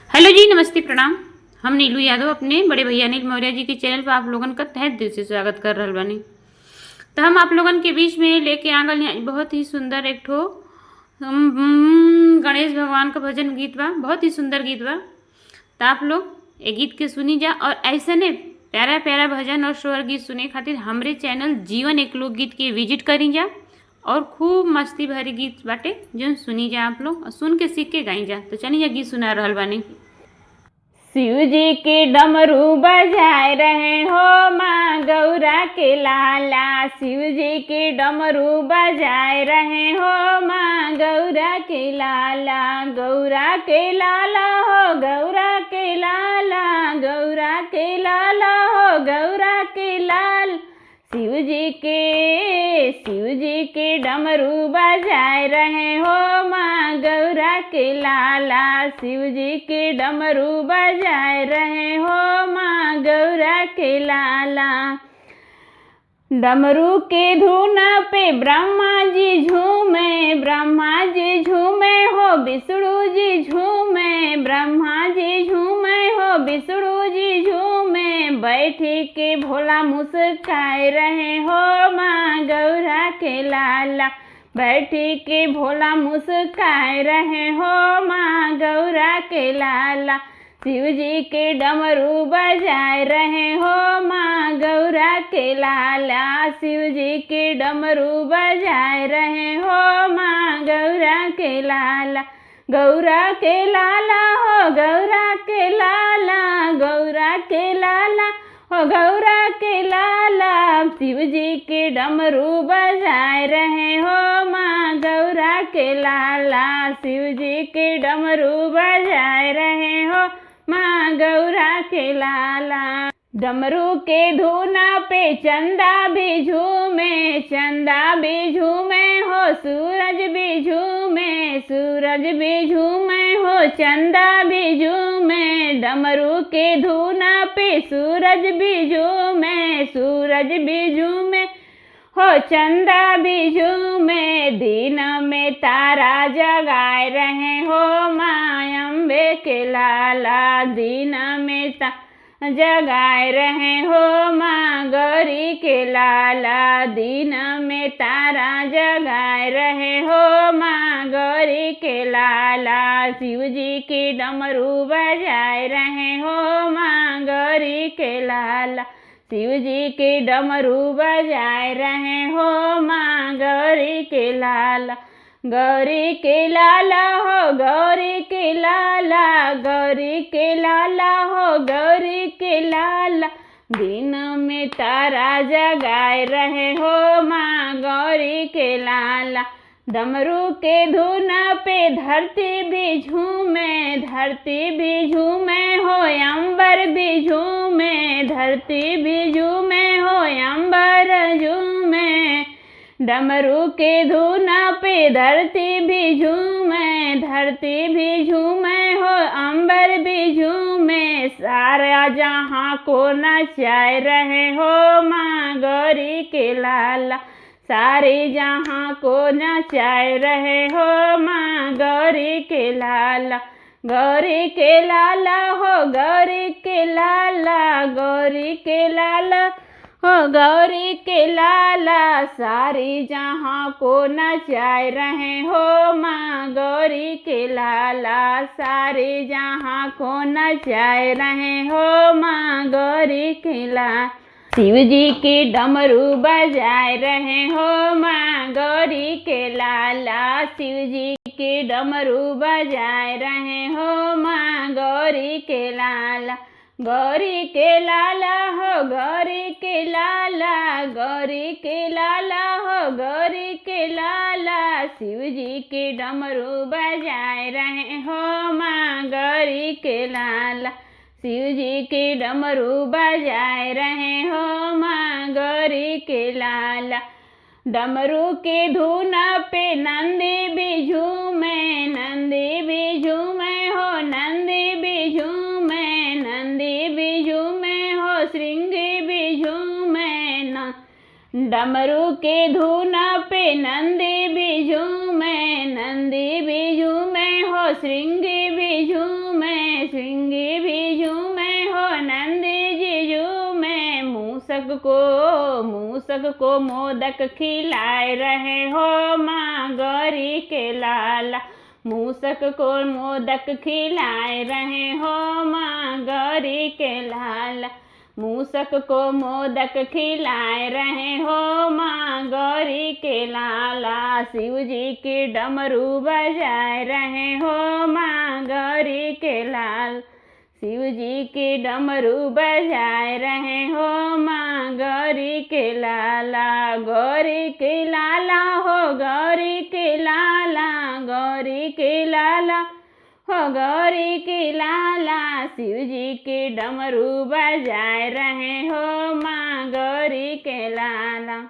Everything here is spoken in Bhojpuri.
हेलो जी, नमस्ते, प्रणाम। हम नीलू यादव अपने बड़े भैया अनिल मौर्य जी के चैनल पर आप लोगन का तहे दिल से स्वागत कर रहल बानी। तो हम आप लोगन के बीच में लेके आ गल हैं बहुत ही सुंदर एक ठो गणेश भगवान का भजन गीत बा। बहुत ही सुंदर गीत बा। तो आप लोग ये गीत के सुनी जा और ऐसे ने प्यारा प्यारा भजन और स्वर गीत सुने खातिर हमरे चैनल जीवन एक लोक गीत के विजिट करी जा और खूब मस्ती भरी गीत बाटे जो सुनी जा आप लोग और सुन के सीख के गाई जा। तो चलिए जा गीत सुना रहल बानी। शिव जी के डमरू बजाए रहे हो माँ गौरा के लाला। शिव जी के डमरू बजाए रहे हो माँ गौरा के लाला। गौरा के लाला हो गौरा के लाला। गौरा के लाला हो गौरा के लाल। शिव जी के डमरू बजाए रहे हो माँ गौरा के लाला। शिव जी के डमरू बजाए रहे हो माँ गौरा के लाला। डमरू के धुन पे ब्रह्मा जी झूमे। ब्रह्मा जी झूमे हो विष्णु जी झूमे। ब्रह्मा जी झूमे हो विष्णु जी झूमे। बैठी के भोला मुस्काए रहे हो माँ गौरा के लाला। बैठी के भोला मुस्काए रहे हो माँ गौरा के लाला। शिव जी के डमरू बजाए रहे हो माँ गौरा के लाला। शिव जी के डमरू बजाए रहे हो माँ गौरा के लाला। गौरा के लाला हो गौरा के लाला। गौरा के लाला हो गौरा के लाला। शिव जी के डमरू बजाए रहे हो माँ गौरा के लाला। शिव जी के डमरू बजाए रहे हो माँ गौरा के लाला। डमरू के धुना पे चंदा भी झूमे। चंदा भी झूमे हो सूरज भी झूमे। सूरज भी झूमे हो चंदा भी झूमे। डमरू के धुना पे सूरज भी झूमे। सूरज भी झूमे हो चंदा भी झूमे। दिन में तारा जगाए रहे हो माँ अम्बे के लाला। दिन में जगाए रहे हो माँ गौरी के लाला। दिन में तारा जगाए रहे हो माँ गौरी के लाला। शिव जी के डमरू बजाए रहे हो माँ गौरी के लाला। शिव जी के डमरू बजाए रहे हो माँ गौरी के लाला। गौरी के लाला हो गौरी के लाला। गौरी के लाला हो गौरी के लाला। दिन में तारा जगाए रहे हो माँ गौरी के लाला। डमरू के धुन पे धरती भी झूमे। धरती भी झूमे हो अंबर भी झूमे। धरती भी झूमे हो अंबर झूमे। डमरू के धुन पे धरती भी झूमे। धरती भी झूमे हो अंबर भी झूमे। सारा जहाँ को नचाए रहे हो माँ गौरी के लाला। सारे जहाँ को नचाए रहे हो माँ गौरी के लाला। गौरी के लाला हो गौरी के लाला। गौरी के लाला हो गौरी के लाला। सारी जहाँ को नचाए रहे हो माँ गौरी के लाला। सारी जहाँ को नचाए रहे हो माँ गौरी के लाला। शिव जी के डमरू बजाए रहे हो माँ गौरी के लाला। शिव जी के डमरू बजाए रहे हो माँ गौरी के लाला। गौरी के लाला हो गौरी के लाला। गौरी के लाला हो गौरी के लाला। शिव जी के डमरू बजाए रहे हो माँ गौरी के लाला। शिव जी के डमरू बजाए रहे हो माँ गौरी के लाला। डमरू के धुन पे नंदी भी झूमे। नंदी भी झूमे हो नंदी भी झूमे। नंदी भी झूमे हो श्रृंगी भी झूमे। डमरू के धुन पे नंदी भी झूमे। नंदी भी झूमे हो श्रृंगी भी झूमे। मूसक को मोदक खिलाए रहे हो माँ गौरी के लाला। मूसक को मोदक खिलाए रहे हो माँ गौरी के लाला। मूसक को मोदक खिलाए रहे हो माँ गौरी के लाला। शिव जी की डमरू बजाए रहे हो माँ गौरी के लाल। शिव जी की डमरू बजाए रहे हो माँ गौरी के लाला। गौरी के लाला हो गौरी के लाला, गौरी के लाला हो गौरी के लाला। शिव जी की डमरू बजाए रहे हो माँ गौरी के लाला।